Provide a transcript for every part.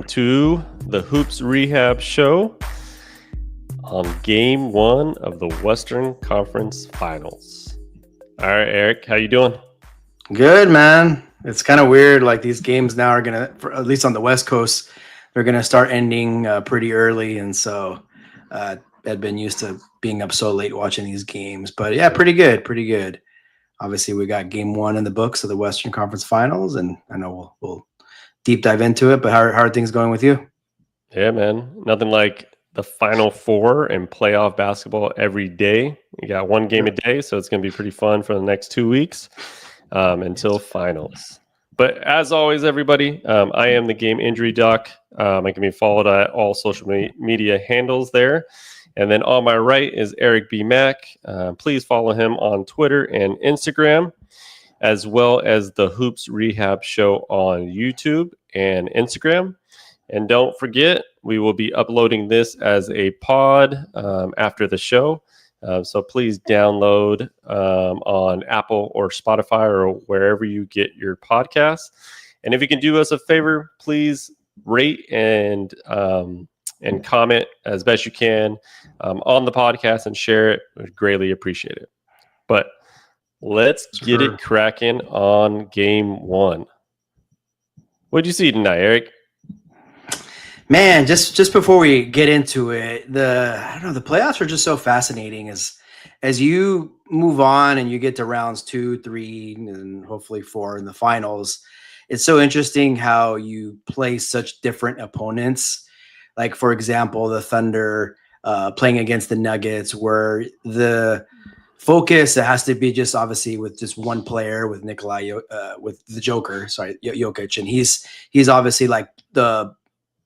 to the Hoops Rehab Show on Game 1 of the Western Conference Finals. All right, Eric, how you doing? Good, man. It's kind of weird. Like these games now are gonna, at least on the West Coast, they're gonna start ending pretty early, and so I'd been used to being up so late watching these games. But yeah, pretty good. Obviously, we got Game 1 in the books of the Western Conference Finals, and I know we'll deep dive into it. But how are things going with you? Yeah, man. Nothing like the Final Four and playoff basketball every day. You got one game a day, so it's going to be pretty fun for the next 2 weeks until finals. But as always, everybody, I am the Game Injury Doc. I can be followed at all social media handles there. And then on my right is Eric B. Mack. Please follow him on Twitter and Instagram, as well as the Hoops Rehab Show on YouTube and Instagram. And don't forget, we will be uploading this as a pod after the show. So please download on Apple or Spotify or wherever you get your podcasts. And if you can do us a favor, please rate and comment as best you can on the podcast and share it. We'd greatly appreciate it. But let's get it cracking on Game 1. What did you see tonight, Eric? Man, just before we get into it, the playoffs are just so fascinating as you move on and you get to rounds 2, 3, and hopefully 4 in the finals. It's so interesting how you play such different opponents. Like, for example, the Thunder playing against the Nuggets, where the focus has to be just obviously with just one player, with with the Joker, Jokic, and he's obviously like the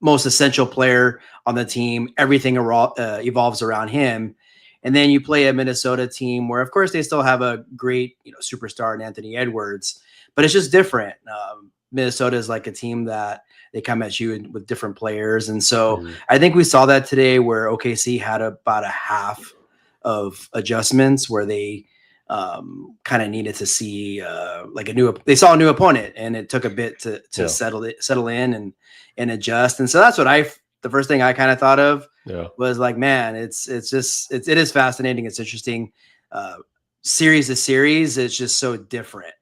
most essential player on the team. Everything evolves around him. And then you play a Minnesota team where, of course, they still have a great superstar in Anthony Edwards, but it's just different. Minnesota is like a team that they come at you with different players. And so I think we saw that today where OKC had about a half of adjustments where they kind of needed to see they saw a new opponent, and it took a bit to settle in and adjust. And so that's what the first thing I kind of thought of was like, man, it is fascinating. It's interesting. Series to series, it's just so different.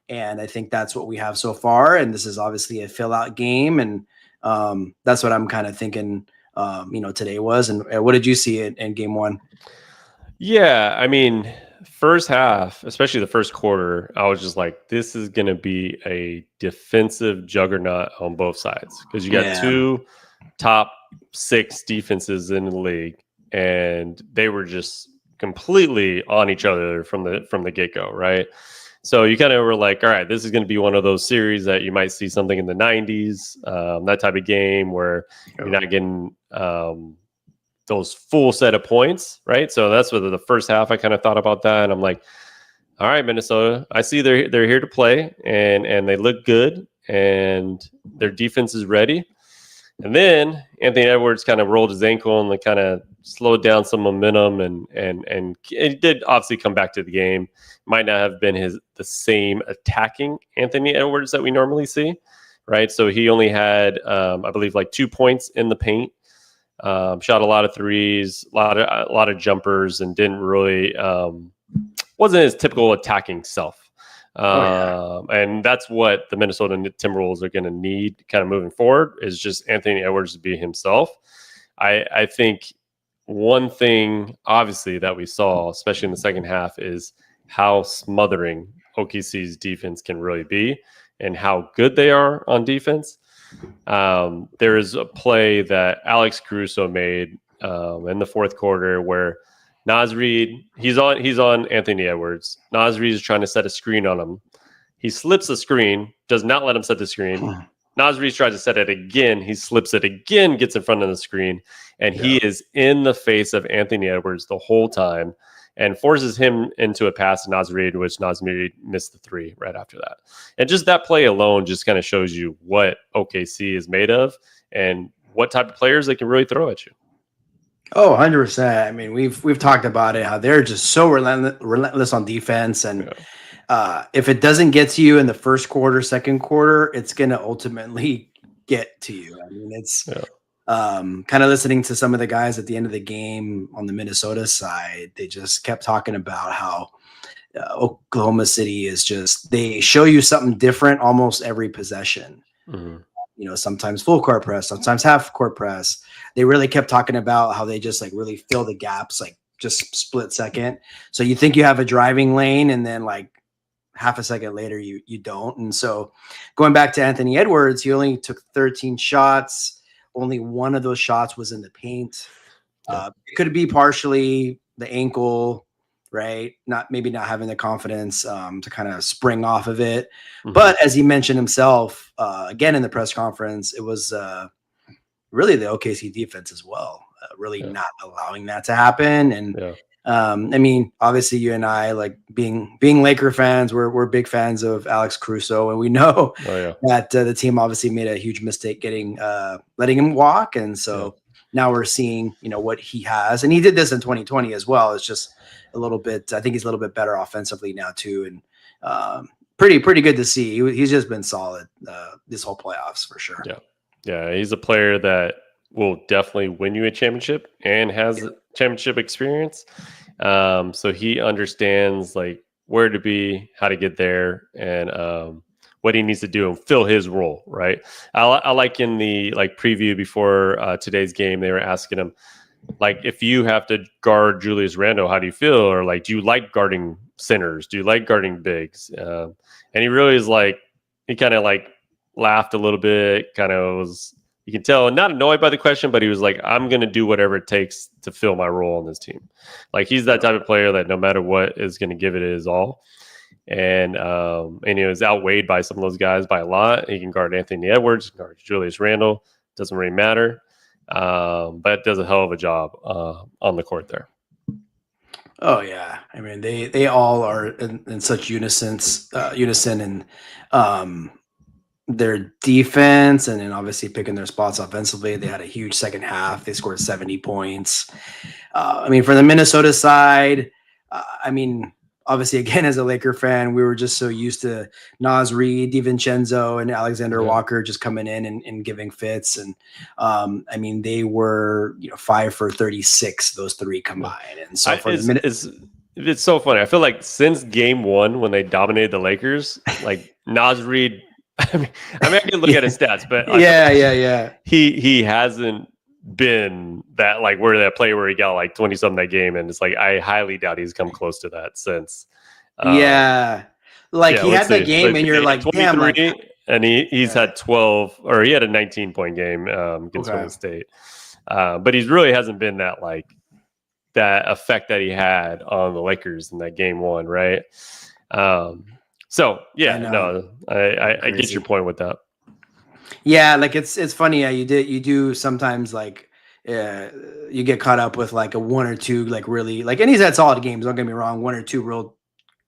And I think that's what we have so far. And this is obviously a fill out game. And that's what I'm kind of thinking, today was. And what did you see in Game 1? Yeah, I mean, first half, especially the first quarter, I was just like, this is going to be a defensive juggernaut on both sides, because you got two top 6 defenses in the league, and they were just completely on each other from the get-go, right? So you kind of were like, all right, this is going to be one of those series that you might see something in the 90s, that type of game where you're not getting those full set of points, right? So that's what the first half I kind of thought about that, and I'm like, all right, Minnesota, I see they're here to play, and they look good, and their defense is ready. And then Anthony Edwards kind of rolled his ankle and kind of slowed down some momentum, and it did obviously come back to the game. Might not have been the same attacking Anthony Edwards that we normally see, right? So he only had I believe like 2 points in the paint. Shot a lot of threes, a lot of jumpers, and didn't really wasn't his typical attacking self. And that's what the Minnesota Timberwolves are going to need kind of moving forward, is just Anthony Edwards to be himself. I think one thing obviously that we saw, especially in the second half, is how smothering OKC's defense can really be and how good they are on defense. There is a play that Alex Caruso made in the fourth quarter where Naz Reid, he's on Anthony Edwards. Naz Reid is trying to set a screen on him. He slips the screen, does not let him set the screen. Naz Reid tries to set it again. He slips it again, gets in front of the screen, and he is in the face of Anthony Edwards the whole time and forces him into a pass to Naz Reid, which Naz Reid missed the 3 right after that. And just that play alone just kind of shows you what OKC is made of and what type of players they can really throw at you. Oh, 100%. I mean, we've talked about it, how they're just so relentless on defense. And if it doesn't get to you in the first quarter, second quarter, it's going to ultimately get to you. I mean, it's kind of listening to some of the guys at the end of the game on the Minnesota side. They just kept talking about how Oklahoma City is just, they show you something different almost every possession. You know, sometimes full court press, sometimes half court press. They really kept talking about how they just like really fill the gaps, like just split second. So you think you have a driving lane, and then like half a second later you don't. And so going back to Anthony Edwards, he only took 13 shots. Only one of those shots was in the paint. It could be partially the ankle, right? Maybe not having the confidence to kind of spring off of it. But as he mentioned himself, again in the press conference, it was really the OKC defense as well, really not allowing that to happen. And I mean, obviously you and I, like being Laker fans, we're big fans of Alex Caruso, and we know that the team obviously made a huge mistake getting letting him walk. And so now we're seeing, you know, what he has, and he did this in 2020 as well. It's just a little bit, I think he's a little bit better offensively now too. And pretty good to see. He's just been solid this whole playoffs for sure. Yeah. He's a player that will definitely win you a championship and has championship experience. So he understands like where to be, how to get there, and what he needs to do and fill his role. Right. I like in the like preview before today's game, they were asking him, like, if you have to guard Julius Randle, how do you feel? Or like, do you like guarding centers? Do you like guarding bigs? And he really is like, he kind of like laughed a little bit, kind of was, you can tell, not annoyed by the question, but he was like, I'm going to do whatever it takes to fill my role on this team. Like, he's that type of player that no matter what is going to give it his all. And he was outweighed by some of those guys by a lot. He can guard Anthony Edwards, guard Julius Randle. Doesn't really matter. But does a hell of a job on the court there. Oh yeah, I mean they all are in such unison and their defense, and then obviously picking their spots offensively. They had a huge second half. They scored 70 points. I mean, for the Minnesota side, I mean, obviously, again, as a Laker fan, we were just so used to Naz Reid, DiVincenzo, and Alexander Walker just coming in and giving fits. And I mean, they were 5 for 36, those three combined. And so for the minute, it's so funny. I feel like since game one, when they dominated the Lakers, like Naz Reid, I mean, I can look at his stats, but he hasn't been that like where that player where he got like 20 something that game, and it's like I highly doubt he's come close to that since. He had that game, and you're like, damn, like, and he's had 12, or he had a 19-point game against Golden State, but he really hasn't been that like that effect that he had on the Lakers in that game one, right? So yeah, I get your point with that. Yeah, like it's funny. Yeah, you do sometimes like you get caught up with like a one or two like really like, and he's had solid games. Don't get me wrong, one or two real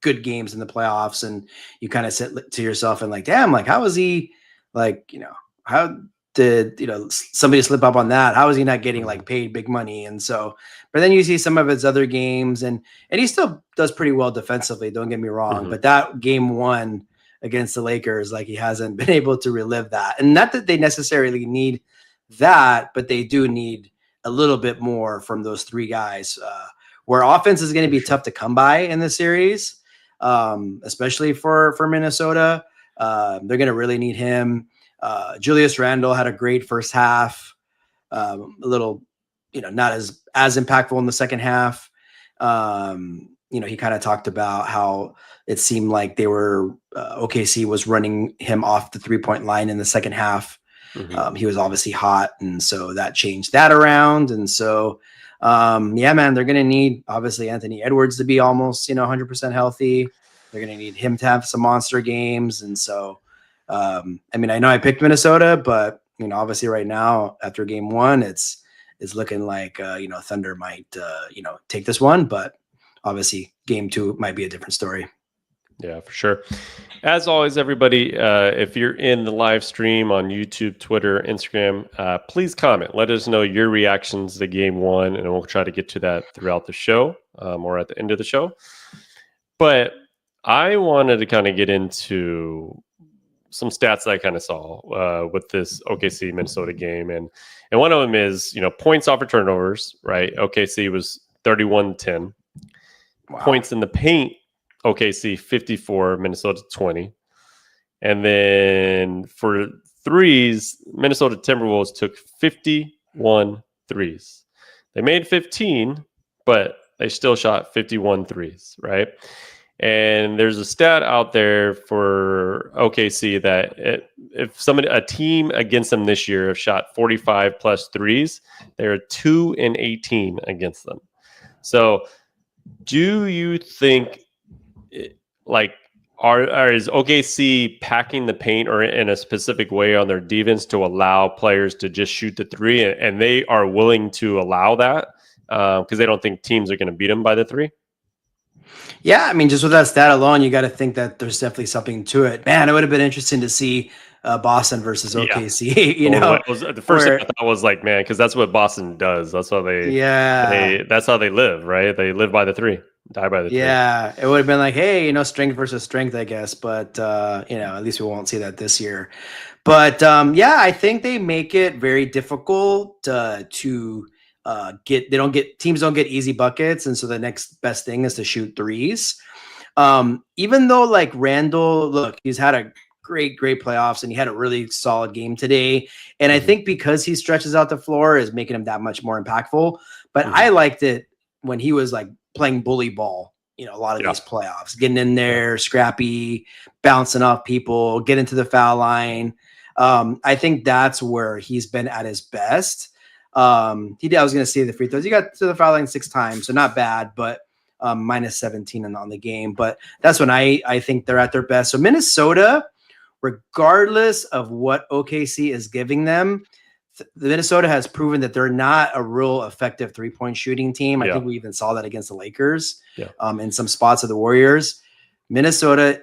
good games in the playoffs, and you kind of sit to yourself and like, damn, like how is he like how did somebody slip up on that? How is he not getting like paid big money? And so, but then you see some of his other games, and he still does pretty well defensively. Don't get me wrong, but that game one against the Lakers, like he hasn't been able to relive that. And not that they necessarily need that, but they do need a little bit more from those three guys, where offense is going to be tough to come by in the series, especially for Minnesota. They're going to really need him. Julius Randle had a great first half, a little, not as impactful in the second half. He kind of talked about how it seemed like they were OKC was running him off the 3-point line in the second half. He was obviously hot, and so that changed that around. And so, man, they're going to need obviously Anthony Edwards to be almost 100% healthy. They're going to need him to have some monster games. And so, I mean, I know I picked Minnesota, but obviously right now after game one, it's looking like Thunder might take this one, but obviously game two might be a different story. Yeah, for sure. As always, everybody, if you're in the live stream on YouTube, Twitter, Instagram, please comment. Let us know your reactions to game one, and we'll try to get to that throughout the show or at the end of the show. But I wanted to kind of get into stats that I kind of saw with this OKC Minnesota game, and one of them is points off of turnovers. Right, OKC was 31-10. Wow. Points in the paint, OKC 54, Minnesota 20, and then for threes, Minnesota Timberwolves took 51 threes. They made 15, but they still shot 51 threes, right? And there's a stat out there for OKC that if a team against them this year have shot 45 plus threes, they're 2-18 against them. So do you think is OKC packing the paint or in a specific way on their defense to allow players to just shoot the three, and they are willing to allow that because they don't think teams are going to beat them by the three? Yeah, I mean, just with that stat alone, you got to think that there's definitely something to it. Man, it would have been interesting to see Boston versus OKC. Yeah. The first thing I thought was like, man, because that's what Boston does. That's how that's how they live, right? They live by the three, die by the three. Yeah, it would have been like, hey, strength versus strength, I guess. But at least we won't see that this year. But I think they make it very difficult to teams don't get easy buckets, and so the next best thing is to shoot threes. Even though like Randall, look, he's had a great playoffs and he had a really solid game today, and I think because he stretches out the floor is making him that much more impactful. But I liked it when he was like playing bully ball, a lot of these playoffs, getting in there, scrappy, bouncing off people, get into the foul line. I think that's where he's been at his best. I was going to say the free throws. He got to the foul line 6 times, so not bad, but minus 17 on the game. But that's when I think they're at their best. So Minnesota, regardless of what OKC is giving them, Minnesota has proven that they're not a real effective 3-point shooting team. I think we even saw that against the Lakers in some spots of the Warriors. Minnesota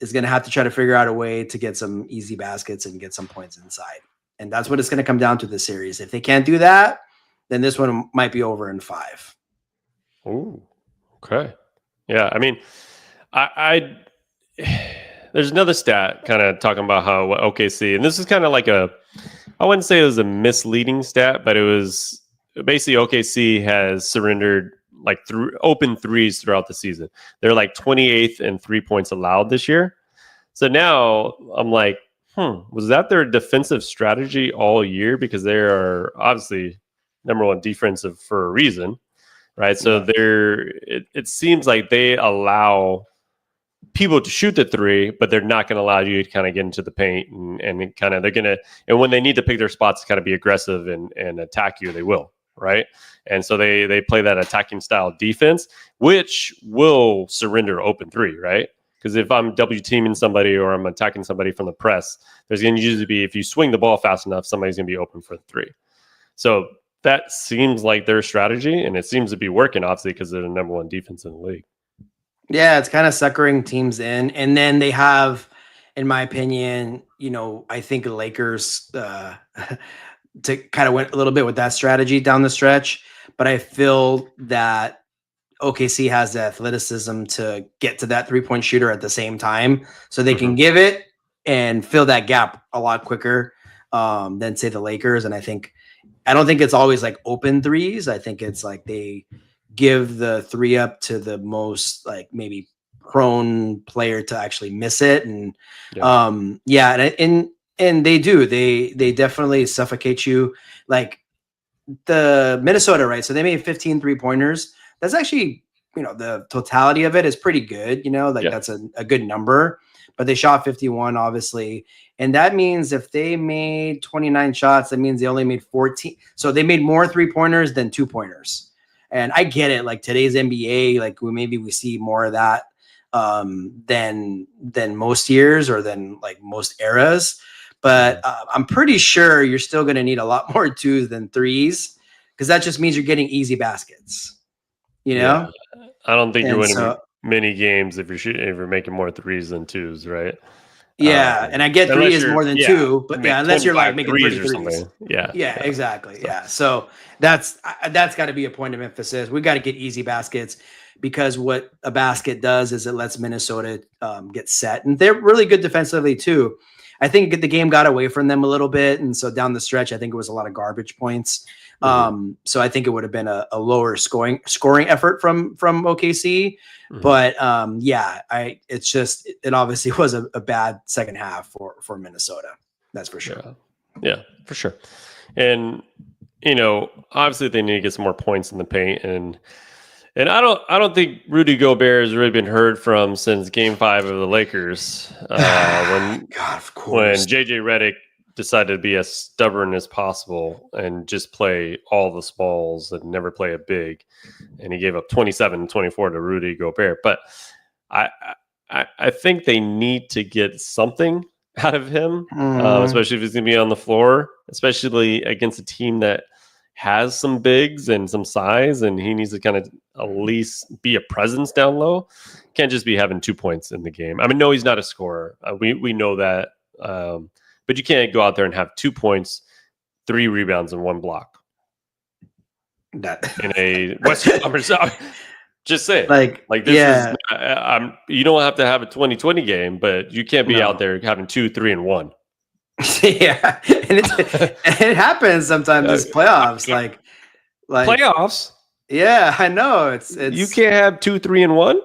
is going to have to try to figure out a way to get some easy baskets and get some points inside. And that's what it's going to come down to this series. If they can't do that, then this one might be over in 5. Ooh, okay. Yeah, I mean, I there's another stat kind of talking about how OKC, and this is kind of like I wouldn't say it was a misleading stat, but it was basically OKC has surrendered like open threes throughout the season. They're like 28th in 3 points allowed this year. So now I'm like, was that their defensive strategy all year? Because they are obviously number one defensive for a reason, right? So it seems like they allow people to shoot the three, but they're not going to allow you to kind of get into the paint and kind of and when they need to pick their spots to kind of be aggressive and attack you, they will, right? And so they play that attacking style defense, which will surrender open three, right? Because if I'm double teaming somebody or I'm attacking somebody from the press, there's going to usually be, if you swing the ball fast enough, somebody's going to be open for the three. So that seems like their strategy, and it seems to be working, obviously, because they're the number one defense in the league. Yeah, it's kind of suckering teams in. And then they have, in my opinion, I think the Lakers to kind of went a little bit with that strategy down the stretch. But I feel that OKC has the athleticism to get to that 3-point shooter at the same time, so they can give it and fill that gap a lot quicker than say the Lakers. And I don't think it's always like open threes. I think it's like they give the 3 up to the most like maybe prone player to actually miss it. And and they do, they definitely suffocate you. Like the Minnesota, right? So they made 15 3-pointers. That's actually, the totality of it is pretty good. That's a good number, but they shot 51, obviously. And that means if they made 29 shots, that means they only made 14. So they made more 3-pointers than 2-pointers. And I get it. Like today's NBA, like maybe we see more of that than most years or than like most eras. But I'm pretty sure you're still going to need a lot more 2s than 3s, because that just means you're getting easy baskets. Yeah. I don't think you're winning many games if you're making more 3s than 2s, right? Yeah, and I get 3 is more than 2, but unless you're like making 30 threes. Yeah, exactly. Yeah, so that's got to be a point of emphasis. We got to get easy baskets because what a basket does is it lets Minnesota get set, and they're really good defensively too. I think the game got away from them a little bit, and so down the stretch, I think it was a lot of garbage points. So I think it would have been a lower scoring effort from OKC. But it obviously was a bad second half for Minnesota. That's for sure. Yeah, for sure. And obviously they need to get some more points in the paint, and I don't think Rudy Gobert has really been heard from since Game 5 of the Lakers when JJ Redick decided to be as stubborn as possible and just play all the smalls and never play a big, and he gave up 27 and 24 to Rudy Gobert. But I think they need to get something out of him, especially if he's going to be on the floor, especially against a team that has some bigs and some size, and he needs to kind of at least be a presence down low. Can't just be having 2 points in the game. I mean, no, he's not a scorer. We know that. But you can't go out there and have 2 points, 3 rebounds, and 1 block. That in a Western Conference. Just say like this is. You don't have to have a 20-20 game, but you can't be out there having 2, 3, and 1. Yeah, and it happens sometimes. It's playoffs, like playoffs. Yeah, I know. It's you can't have 2, 3, and 1.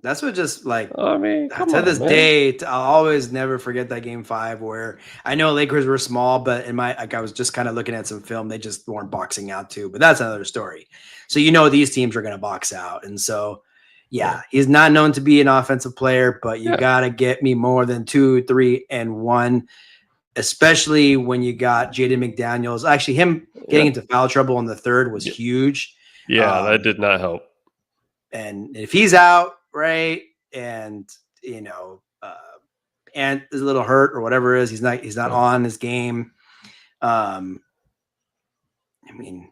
That's what just like. I mean, to this day, I'll always never forget that Game 5 where I know Lakers were small, but I was just kind of looking at some film. They just weren't boxing out too, but that's another story. So these teams are going to box out, and so. Yeah, he's not known to be an offensive player, but you got to get me more than 2, 3, and 1, especially when you got Jaden McDaniels. Actually, him getting into foul trouble in the third was huge. Yeah, that did not help. And if he's out, right, and and is a little hurt or whatever it is, he's not on his game. I mean.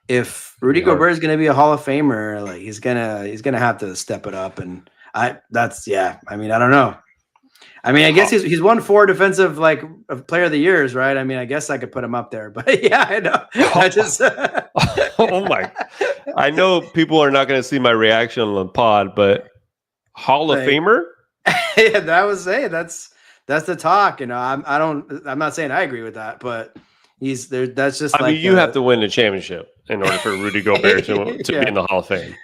If Rudy Gobert is going to be a Hall of Famer, like he's gonna have to step it up, and I mean, I don't know. I mean, I guess he's won 4 defensive player of the years, right? I mean, I guess I could put him up there, but yeah, I know. I just oh my! I know people are not going to see my reaction on the pod, but Hall of Famer. Yeah, that was that's the talk. I'm not saying I agree with that, but he's there. That's just. I mean, you have to win the championship in order for Rudy Gobert to be in the Hall of Fame.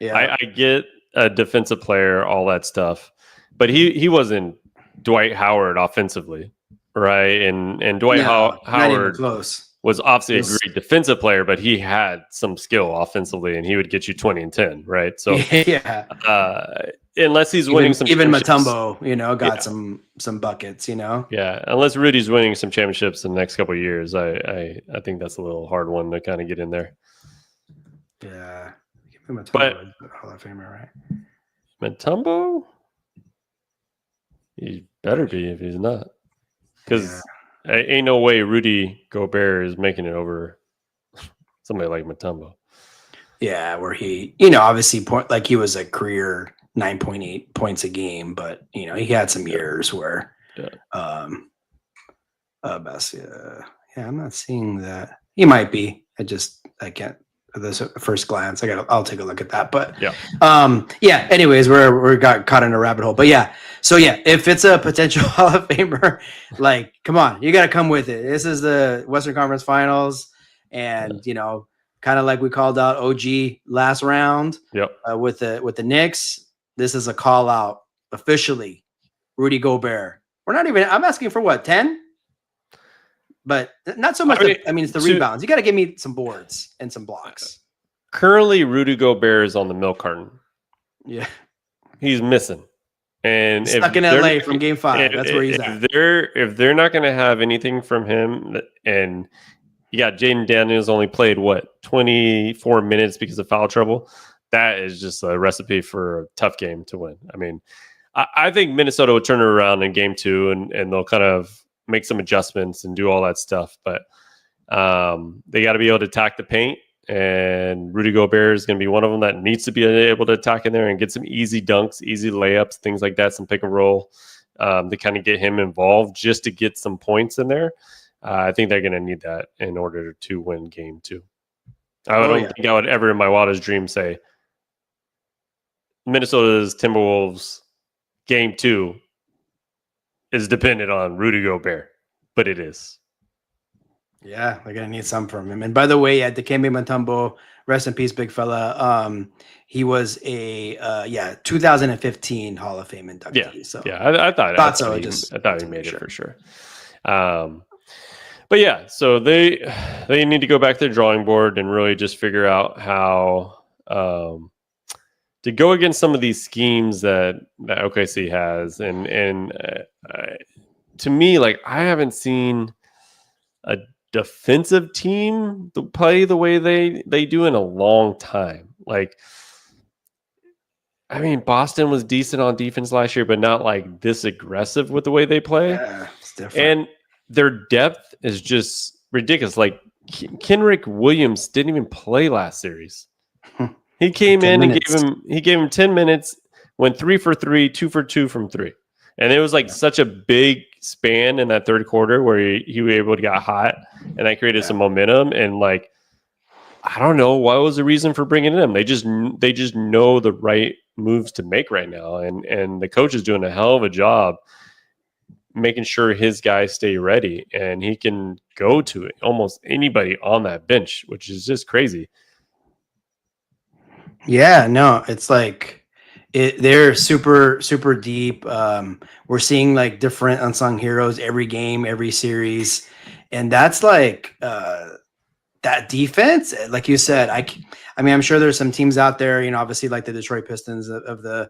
Yeah, I get a defensive player, all that stuff, but he wasn't Dwight Howard offensively, right? And Dwight Howard was obviously a great defensive player, but he had some skill offensively, and he would get you 20 and 10, right? So unless he's winning some, even Mutombo, got some buckets, Yeah, unless Rudy's winning some championships in the next couple of years, I think that's a little hard one to kind of get in there. Yeah, Mutombo, Hall of Famer, right? Mutombo, he better be if he's not, because ain't no way Rudy Gobert is making it over somebody like Mutombo. Yeah, where he, obviously he was a career 9.8 points a game, but he had some years where I'm not seeing that. He might be. I can't this first glance. I'll take a look at that. But anyways, we got caught in a rabbit hole. But if it's a potential Hall of Famer, come on, you gotta come with it. This is the Western Conference Finals, and kind of like we called out OG last round with the Knicks. This is a call out officially. Rudy Gobert. I'm asking for what, 10? But not so much. It's the rebounds. You got to give me some boards and some blocks. Currently, Rudy Gobert is on the milk carton. Yeah. He's missing. And stuck in LA from Game 5. That's where he's at. If they're not going to have anything from him, and you got Jaden Daniels only played 24 minutes because of foul trouble. That is just a recipe for a tough game to win. I mean, I think Minnesota would turn it around in Game 2, and they'll kind of make some adjustments and do all that stuff. But they got to be able to attack the paint, and Rudy Gobert is going to be one of them that needs to be able to attack in there and get some easy dunks, easy layups, things like that, some pick and roll to kind of get him involved just to get some points in there. I think they're going to need that in order to win Game 2. I don't think I would ever in my wildest dream say, Minnesota's Timberwolves game 2 is dependent on Rudy Gobert, but it is. Yeah, they're gonna need some from him. And by the way, Dikembe Mutombo, rest in peace, big fella. He was a 2015 Hall of Fame inductee. Yeah, so I thought so. I thought he made it for sure. But yeah, so they need to go back to the drawing board and really just figure out how to go against some of these schemes that OKC has, and to me, like, I haven't seen a defensive team to play the way they do in a long time. Like, I mean, Boston was decent on defense last year, but not like this aggressive with the way they play. Yeah, it's different. And their depth is just ridiculous. Like, Kenrick Williams didn't even play last series. He came in and gave him 10 minutes, went 3 for 3, 2 for 2 from 3. And it was like such a big span in that third quarter where he was able to get hot, and that created some momentum. And like, I don't know what was the reason for bringing him. They just know the right moves to make right now, and the coach is doing a hell of a job making sure his guys stay ready, and he can go to almost anybody on that bench, which is just crazy. Yeah, no, it's like they're super, super deep. We're seeing like different unsung heroes every game, every series. And that's like that defense, like you said, I mean, I'm sure there's some teams out there, obviously like the Detroit Pistons of the,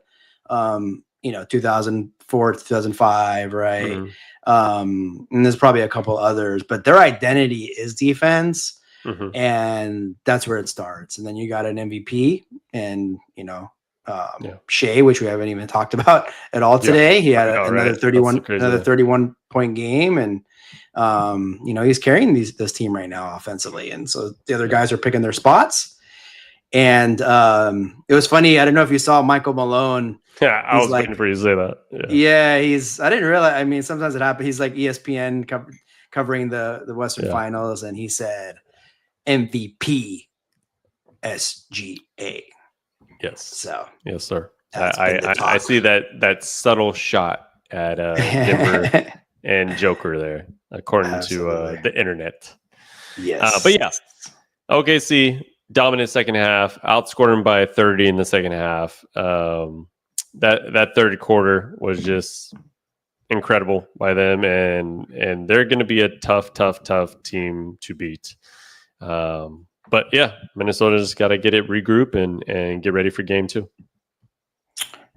2004, 2005, right? Mm-hmm. And there's probably a couple others, but their identity is defense. Mm-hmm. And that's where it starts. And then you got an MVP and, Shea, which we haven't even talked about at all today. He had another 31 point game. And, he's carrying this team right now offensively. And so the other guys are picking their spots. And it was funny. I don't know if you saw Michael Malone. Yeah, I was waiting for you to say that. Yeah, I didn't realize. I mean, sometimes it happens. He's like ESPN covering the Western Finals. And he said, MVP SGA. Yes. So yes, sir. I see that subtle shot at Denver and Joker there, according to the internet. Yes. But yeah, OKC dominant second half, outscored them by 30 in the second half. That third quarter was just incredible by them, and they're going to be a tough team to beat. But yeah, Minnesota's got to get it, regroup, and get ready for game 2.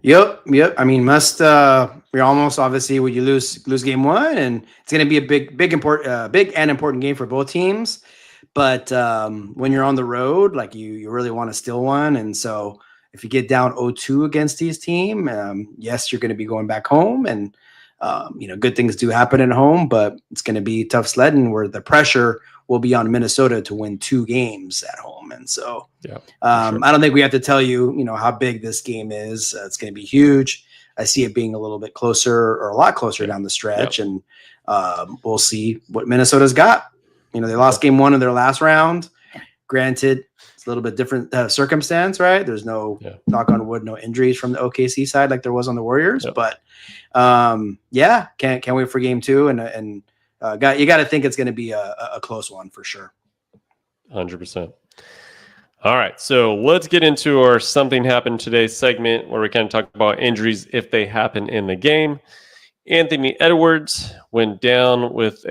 Yep. I mean, you're almost obviously when you lose game 1, and it's going to be a big and important game for both teams. But when you're on the road, like you really want to steal one, and so if you get down 0-2 against these team, yes, you're going to be going back home, and good things do happen at home, but it's going to be tough sledding where the pressure will be on Minnesota to win 2 games at home. And so sure. I don't think we have to tell you, how big this game is. It's going to be huge. I see it being a little bit closer or a lot closer down the stretch. And we'll see what Minnesota's got. They lost game 1 of their last round. Granted, it's a little bit different circumstance, right? There's no, knock on wood, no injuries from the OKC side like there was on the Warriors. But can't wait for game 2. And you got to think it's going to be a close one for sure. 100%. All right, so let's get into our Something Happened Today segment where we kind of talk about injuries if they happen in the game. Anthony Edwards went down with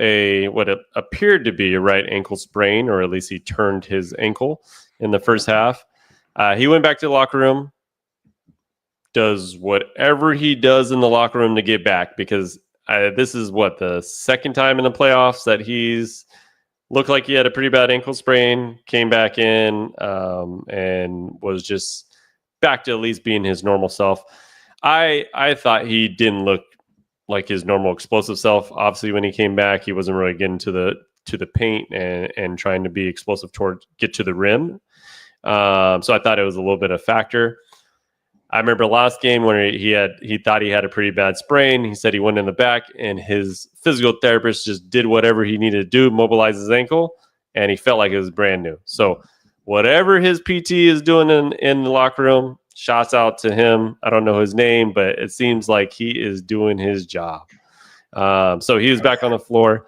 what appeared to be a right ankle sprain, or at least he turned his ankle in the first half. He went back to the locker room, does whatever he does in the locker room to get back, because this is the second time in the playoffs that he's looked like he had a pretty bad ankle sprain, came back in, and was just back to at least being his normal self. I thought he didn't look like his normal explosive self. Obviously, when he came back, he wasn't really getting to the paint and trying to be explosive get to the rim. So I thought it was a little bit of a factor. I remember last game when he thought he had a pretty bad sprain. He said he went in the back, and his physical therapist just did whatever he needed to do, mobilize his ankle, and he felt like it was brand new. So whatever his PT is doing in the locker room, Shouts out to him. I don't know his name, but it seems like he is doing his job. So he was back on the floor.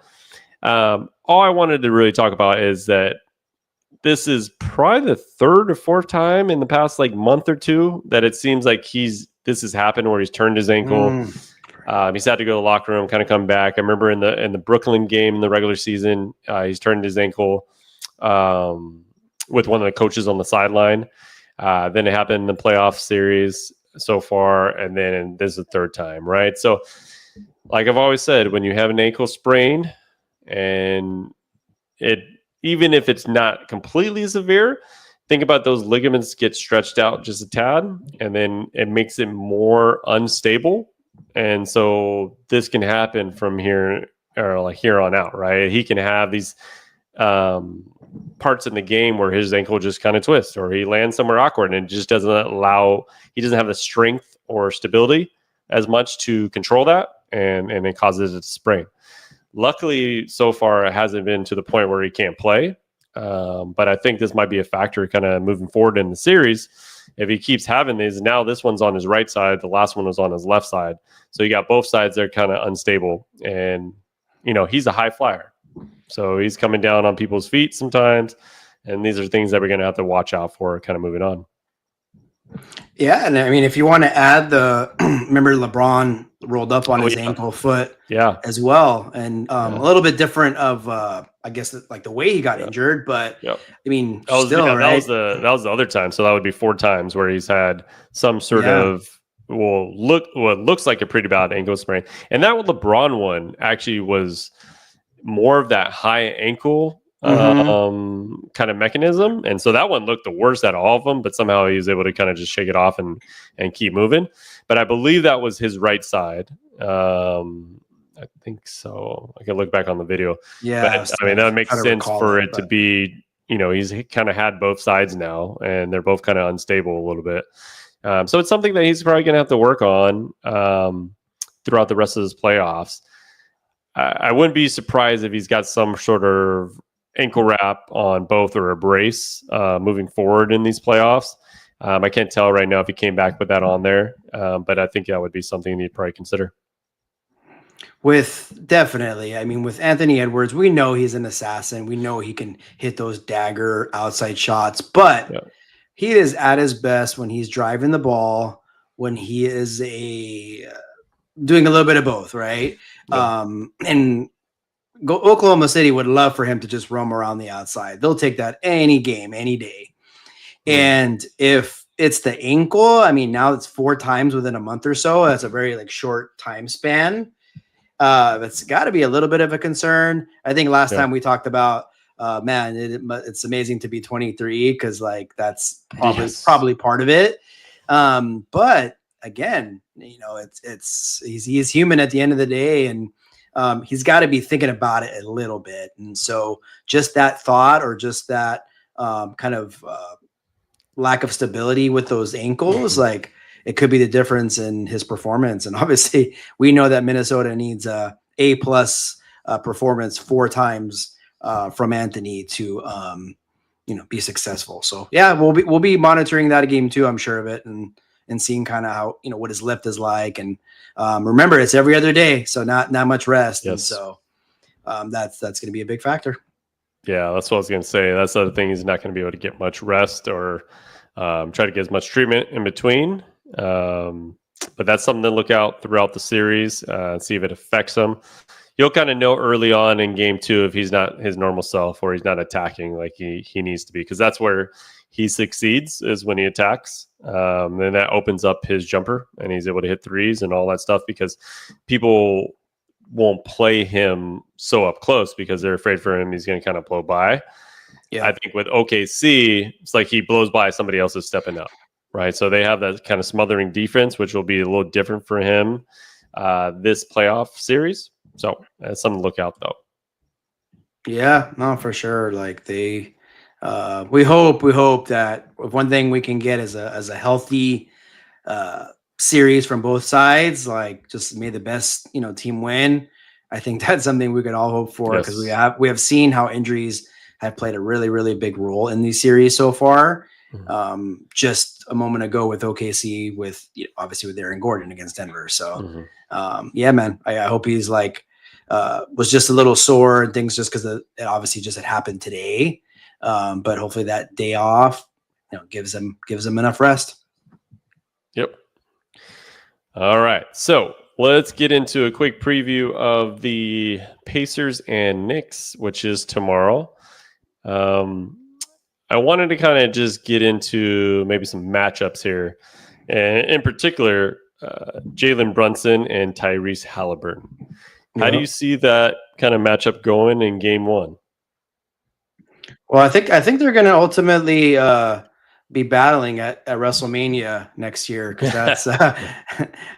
All I wanted to really talk about is that this is probably the third or fourth time in the past like month or two that it seems like this has happened where he's turned his ankle. He's had to go to the locker room, kind of come back. I remember in the Brooklyn game in the regular season, he's turned his ankle with one of the coaches on the sideline. Then it happened in the playoff series so far, and then this is the third time, right? So, like I've always said, when you have an ankle sprain, and even if it's not completely severe, think about those ligaments get stretched out just a tad, and then it makes it more unstable. And so this can happen from here or like here on out, right? He can have these parts in the game where his ankle just kind of twists, or he lands somewhere awkward and it just doesn't he doesn't have the strength or stability as much to control that, and it causes it to sprain. Luckily, so far, it hasn't been to the point where he can't play. But I think this might be a factor kind of moving forward in the series. If he keeps having these, now this one's on his right side, the last one was on his left side. So you got both sides that are kind of unstable. And, he's a high flyer. So he's coming down on people's feet sometimes. And these are things that we're going to have to watch out for kind of moving on. Yeah, and I mean, if you want to add remember LeBron rolled up on his ankle foot as well. And a little bit different of, I guess, like the way he got injured. But, I mean, right? That was the other time. So that would be 4 times where he's had some sort of, what looks like a pretty bad ankle sprain. And that LeBron one actually was more of that high ankle kind of mechanism, and so that one looked the worst out of all of them, but somehow he was able to kind of just shake it off and keep moving. But I believe that was his right side. I think so. I can look back on the video. But I mean, that makes sense for it to be, he's kind of had both sides now, and they're both kind of unstable a little bit. So it's something that he's probably going to have to work on throughout the rest of his playoffs. I wouldn't be surprised if he's got some sort of ankle wrap on both or a brace moving forward in these playoffs. I can't tell right now if he came back with that on there, but I think that would be something you'd probably consider. Definitely. I mean, with Anthony Edwards, we know he's an assassin. We know he can hit those dagger outside shots, but he is at his best when he's driving the ball, when he is doing a little bit of both, right? And Oklahoma City would love for him to just roam around the outside. They'll take that any game, any day. And if it's the ankle, I mean, now it's 4 times within a month or so. That's a very short time span. It's got to be a little bit of a concern. I think last time we talked about, it's amazing to be 23 because that's probably part of it. But again, he's human at the end of the day, and he's got to be thinking about it a little bit. And so just that thought, or just that kind of lack of stability with those ankles, it could be the difference in his performance. And obviously we know that Minnesota needs a A+ performance 4 times from Anthony to, be successful. So we'll be monitoring that game too, I'm sure of it. And seeing kind of how, what his lift is like. And remember, it's every other day, so not much rest. And so that's going to be a big factor. Yeah, that's what I was going to say. That's the other thing. He's not going to be able to get much rest or try to get as much treatment in between. But that's something to look out throughout the series, see if it affects him. You'll kind of know early on in game 2 if he's not his normal self or he's not attacking like he needs to be, because that's where he succeeds, is when he attacks. Then that opens up his jumper and he's able to hit threes and all that stuff, because people won't play him so up close because they're afraid for him he's going to kind of blow by. I think with OKC, it's like he blows by, somebody else is stepping up, right? So they have that kind of smothering defense, which will be a little different for him this playoff series. So that's something to look out, though. Yeah, no, for sure. We hope that if one thing we can get is a healthy series from both sides, just may the best team win. I think that's something we could all hope for, because we have seen how injuries have played a really, really big role in these series so far. just a moment ago with OKC, with obviously with Aaron Gordon against Denver. So yeah, man, I hope he's like was just a little sore and things, just because it obviously just had happened today. But hopefully that day off, gives him enough rest. Yep. All right, so let's get into a quick preview of the Pacers and Knicks, which is tomorrow. I wanted to kind of just get into maybe some matchups here, and in particular, Jalen Brunson and Tyrese Halliburton. How do you see that kind of matchup going in Game 1? Well, I think they're going to ultimately be battling at WrestleMania next year, because that's I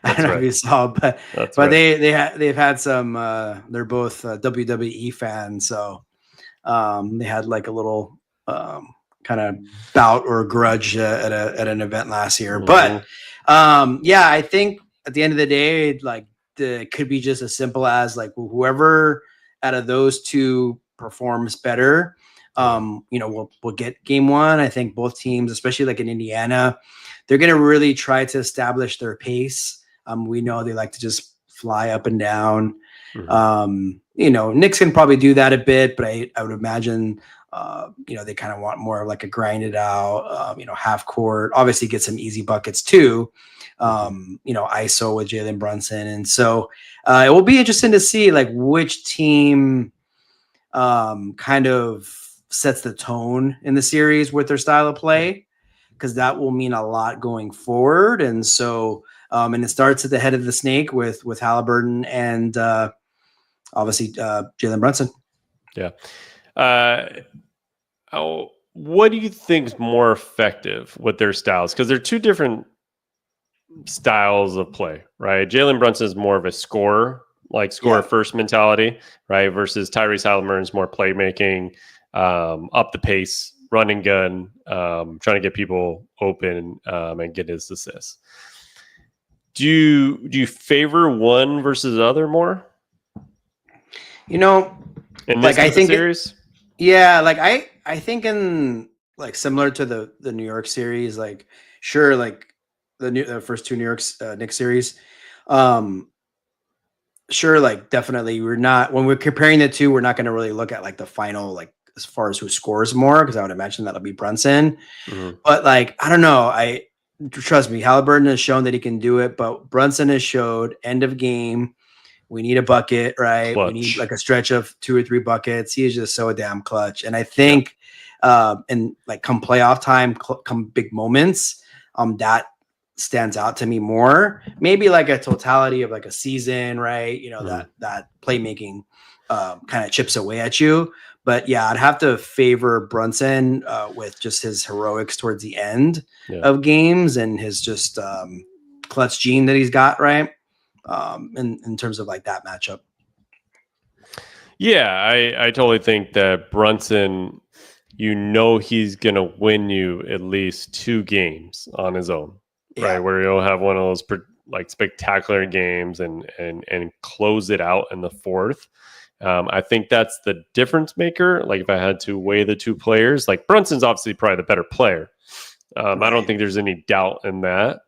don't know if you saw, but they've had some. They're both WWE fans, so they had like a little kind of bout or grudge at an event last year. But yeah, I think at the end of the day, like it could be just as simple as like whoever out of those two performs better, we'll get Game 1. I think both teams, especially like in Indiana, they're going to really try to establish their pace. We know they like to just fly up and down. Knicks can probably do that a bit, but I would imagine, they kind of want more of like a grinded out, half court, obviously get some easy buckets too. ISO with Jalen Brunson. And so it will be interesting to see like which team kind of sets the tone in the series with their style of play, because that will mean a lot going forward. And so, and it starts at the head of the snake with Halliburton and obviously Jalen Brunson. Yeah. What do you think is more effective with their styles? Because they're two different styles of play, right? Jalen Brunson is more of a scorer, like first mentality, right? Versus Tyrese Halliburton's more playmaking, up the pace, run and gun, trying to get people open and get his assists. Do you favor one versus the other more? In this I think series? I think in like similar to the New York series, like sure, like the first two New York's Knicks series, sure, like definitely when we're comparing the two, we're not going to really look at like the final, like as far as who scores more, because I would imagine that'll be Brunson. But like I don't know, trust me, Halliburton has shown that he can do it, but Brunson has showed end of game, we need a bucket, right? Clutch. We need like a stretch of 2 or 3 buckets. He is just so damn clutch. And I think, and like come playoff time, come big moments, that stands out to me more. Maybe like a totality of like a season, right? That playmaking kind of chips away at you. But yeah, I'd have to favor Brunson with just his heroics towards the end of games and his just clutch gene that he's got, right? In terms of like that matchup. Yeah, I totally think that Brunson, he's going to win you at least 2 games on his own, right? Where he'll have one of those like spectacular games and close it out in the fourth. I think that's the difference maker. Like if I had to weigh the two players, like Brunson's obviously probably the better player. I don't think there's any doubt in that.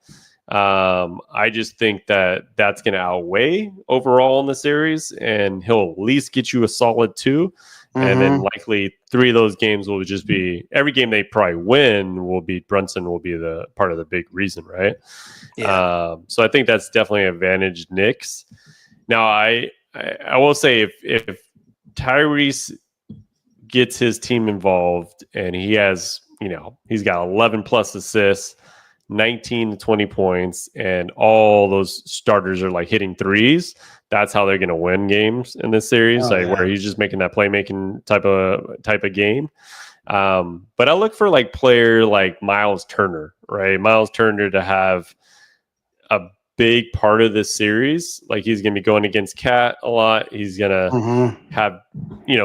I just think that that's going to outweigh overall in the series, and he'll at least get you a solid 2. And then likely 3 of those games will just be, every game they probably win will be Brunson will be the part of the big reason, right? So I think that's definitely an advantage Knicks. Now I will say if Tyrese gets his team involved and he has, he's got 11 plus assists, 19 to 20 points, and all those starters are like hitting threes, that's how they're going to win games in this series, where he's just making that playmaking type of game. But I look for like player like Miles Turner, right? Miles Turner to have a big part of this series. Like he's going to be going against Cat a lot. He's going to have,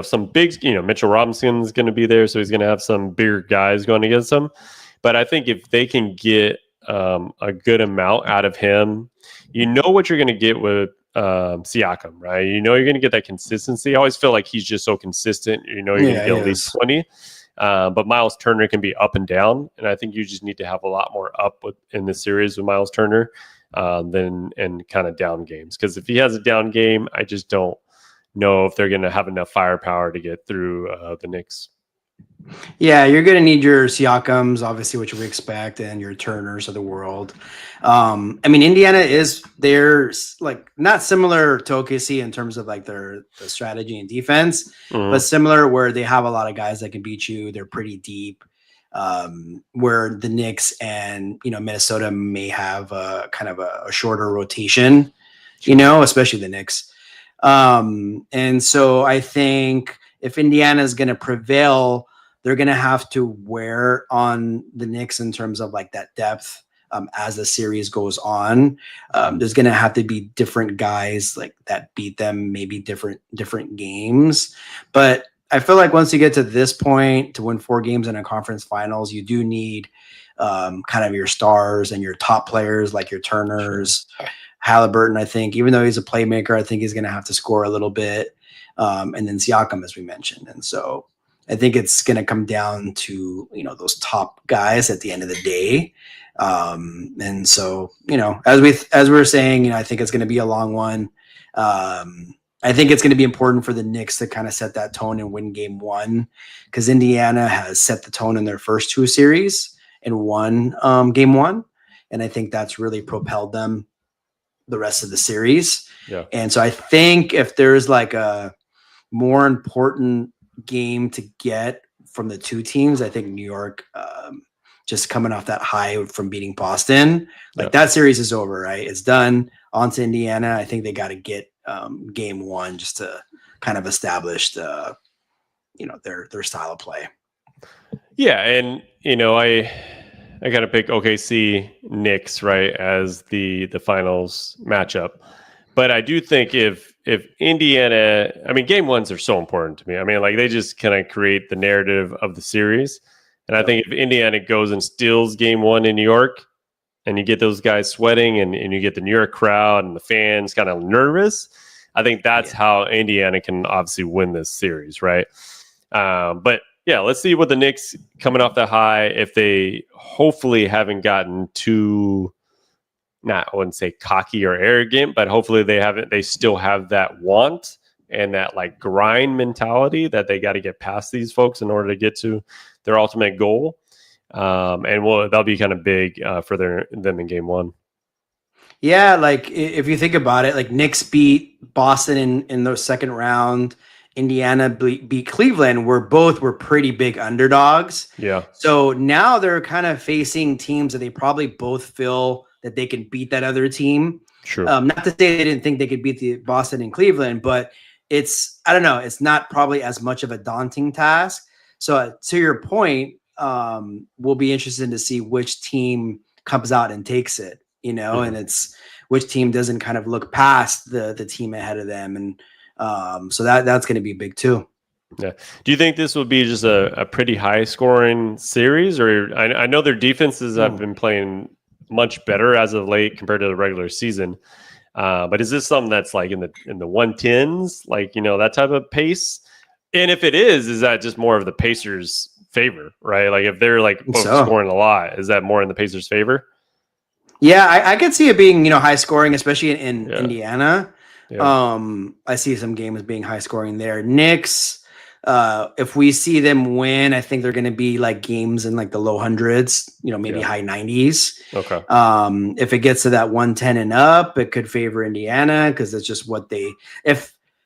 some big, Mitchell Robinson's going to be there. So he's going to have some bigger guys going against him. But I think if they can get a good amount out of him, what you're going to get with Siakam, right? You're going to get that consistency. I always feel like he's just so consistent. You're going to get at least 20. But Miles Turner can be up and down, and I think you just need to have a lot more up in this series with Miles Turner than and kind of down games. Because if he has a down game, I just don't know if they're going to have enough firepower to get through the Knicks. Yeah, you're going to need your Siakams, obviously, which we expect, and your Turners of the world. I mean, Indiana they're like not similar to OKC in terms of like the strategy and defense, but similar where they have a lot of guys that can beat you. They're pretty deep. Where the Knicks and Minnesota may have a kind of a shorter rotation, especially the Knicks. And so I think if Indiana is going to prevail, they're going to have to wear on the Knicks in terms of like that depth as the series goes on. There's going to have to be different guys like that beat them, maybe different games. But I feel like once you get to this point to win 4 games in a conference finals, you do need kind of your stars and your top players like your Turners. Halliburton, I think, even though he's a playmaker, I think he's going to have to score a little bit. And then Siakam, as we mentioned. And so I think it's going to come down to, those top guys at the end of the day. And so, as we were saying, I think it's going to be a long one. I think it's going to be important for the Knicks to kind of set that tone and win game 1 because Indiana has set the tone in their first 2 series and won game 1. And I think that's really propelled them the rest of the series. Yeah. And so I think if there's like a more important game to get from the 2 teams, I think New York, just coming off that high from beating Boston, that series is over, right? It's done. On to Indiana. I think they got to get game 1 just to kind of establish the, their style of play. Yeah, and I got to pick OKC Knicks, right, as the finals matchup. But I do think if Indiana, I mean, game 1s are so important to me. I mean, like they just kind of create the narrative of the series. And I think if Indiana goes and steals game 1 in New York and you get those guys sweating and you get the New York crowd and the fans kind of nervous, I think that's how Indiana can obviously win this series, right? But yeah, let's see what the Knicks coming off the high, if they hopefully haven't gotten too, I wouldn't say cocky or arrogant, but hopefully they still have that want and that like grind mentality that they got to get past these folks in order to get to their ultimate goal. And that'll be kind of big for them in game 1. Yeah, like if you think about it, like Knicks beat Boston in the second round. Indiana beat Cleveland, were pretty big underdogs. Yeah. So now they're kind of facing teams that they probably both feel that they can beat that other team. True. Not to say they didn't think they could beat the Boston and Cleveland, but I don't know, it's not probably as much of a daunting task. So to your point, we'll be interested to see which team comes out and takes it, and it's which team doesn't kind of look past the team ahead of them. And so that's going to be big too. Yeah. Do you think this will be just a pretty high scoring series, or I know their defenses have been playing much better as of late compared to the regular season. But is this something that's like in the 110s, like, that type of pace? And if it is that just more of the Pacers' favor, right? Like if they're like both scoring a lot, is that more in the Pacers' favor? Yeah, I could see it being, high scoring, especially in Indiana. Yeah. I see some games being high scoring there. Knicks, if we see them win, I think they're going to be like games in like the low hundreds, maybe high 90s. Okay. If it gets to that 110 and up, it could favor Indiana because it's just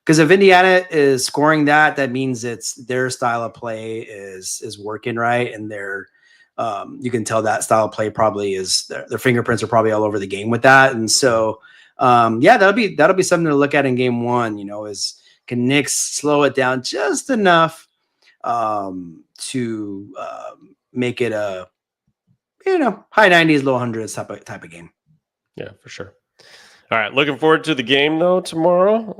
because if Indiana is scoring that means it's their style of play is working right, and they're you can tell that style of play probably is their fingerprints are probably all over the game with that. And so that'll be something to look at in game 1, is can Knicks slow it down just enough to make it a high 90s, low hundreds type of game. Yeah, for sure. All right, looking forward to the game though tomorrow.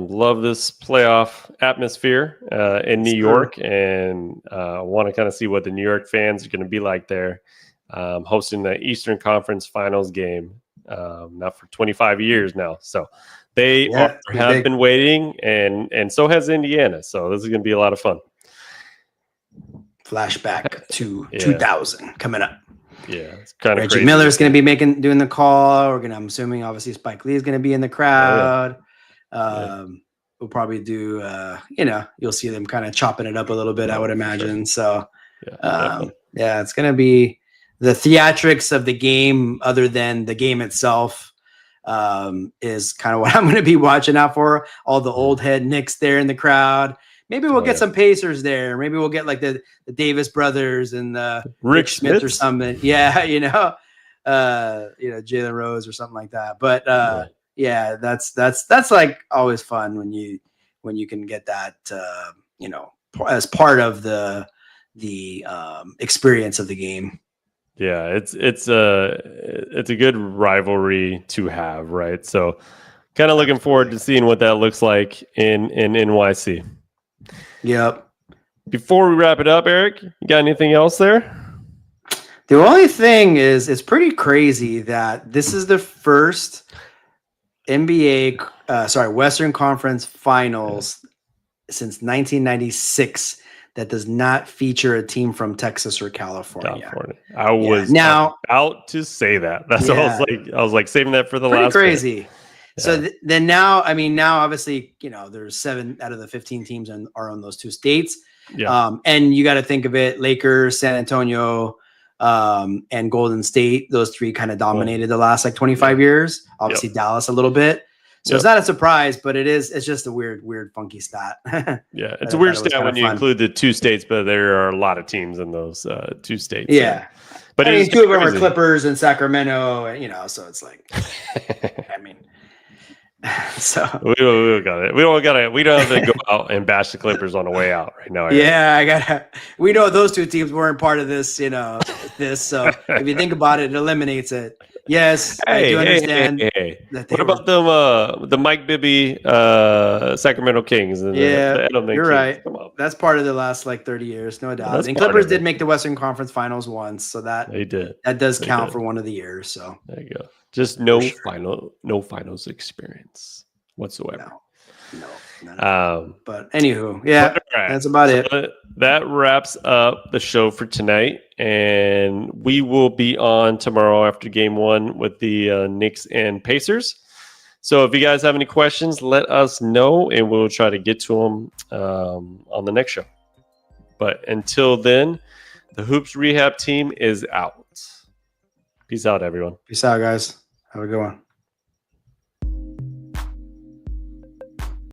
Love this playoff atmosphere in New York, and want to kind of see what the New York fans are going to be like there, hosting the Eastern Conference Finals game. Not for 25 years now, so they have been waiting, and so has Indiana. So this is going to be a lot of fun. Flashback to 2000 coming up. Yeah, it's kind of Reggie crazy. Miller's going to be doing the call. I'm assuming obviously Spike Lee is going to be in the crowd. We'll probably do, you'll see them kind of chopping it up a little bit, I would imagine. Sure. So, it's going to be the theatrics of the game other than the game itself is kind of what I'm going to be watching out for. All the old head Knicks there in the crowd. Maybe we'll get some Pacers there. Maybe we'll get like the Davis brothers and Rick Smith or something. Yeah, Jalen Rose or something like that. But that's like always fun when you can get that as part of the experience of the game. Yeah, it's a good rivalry to have, right? So kind of looking forward to seeing what that looks like in NYC. Yep. Before we wrap it up, Eric, you got anything else there? The only thing is, it's pretty crazy that this is the first Western Conference Finals since 1996 that does not feature a team from Texas or California. I was about to say that. That's what I was like saving that for the last. Crazy. Bit. So then now obviously, there's 7 out of the 15 teams are on those 2 states. Yeah. And you got to think of it, Lakers, San Antonio, and Golden State. Those 3 kind of dominated the last 25 years. Obviously Dallas a little bit. So it's not a surprise, but it's just a weird, funky stat. Yeah. It's a weird stat when you include the 2 states, but there are a lot of teams in those 2 states. Yeah. But 2 of them are Clippers and Sacramento, so it's like, so we don't have to go out and bash the Clippers on the way out right now. We know those 2 teams weren't part of this, So if you think about it, it eliminates it. Yes, I do understand. What about the Mike Bibby Sacramento Kings? And the you're Kings? right. That's part of the last 30 years, no doubt. And Clippers did make the Western Conference Finals once, so that does count for one of the years. So there you go. Just no finals experience whatsoever. No. But anywho, that's about it. That wraps up the show for tonight, and we will be on tomorrow after game 1 with the Knicks and Pacers. So if you guys have any questions, let us know, and we'll try to get to them on the next show. But until then, the Hoops Rehab team is out. Peace out, everyone. Peace out, guys. Have a good one.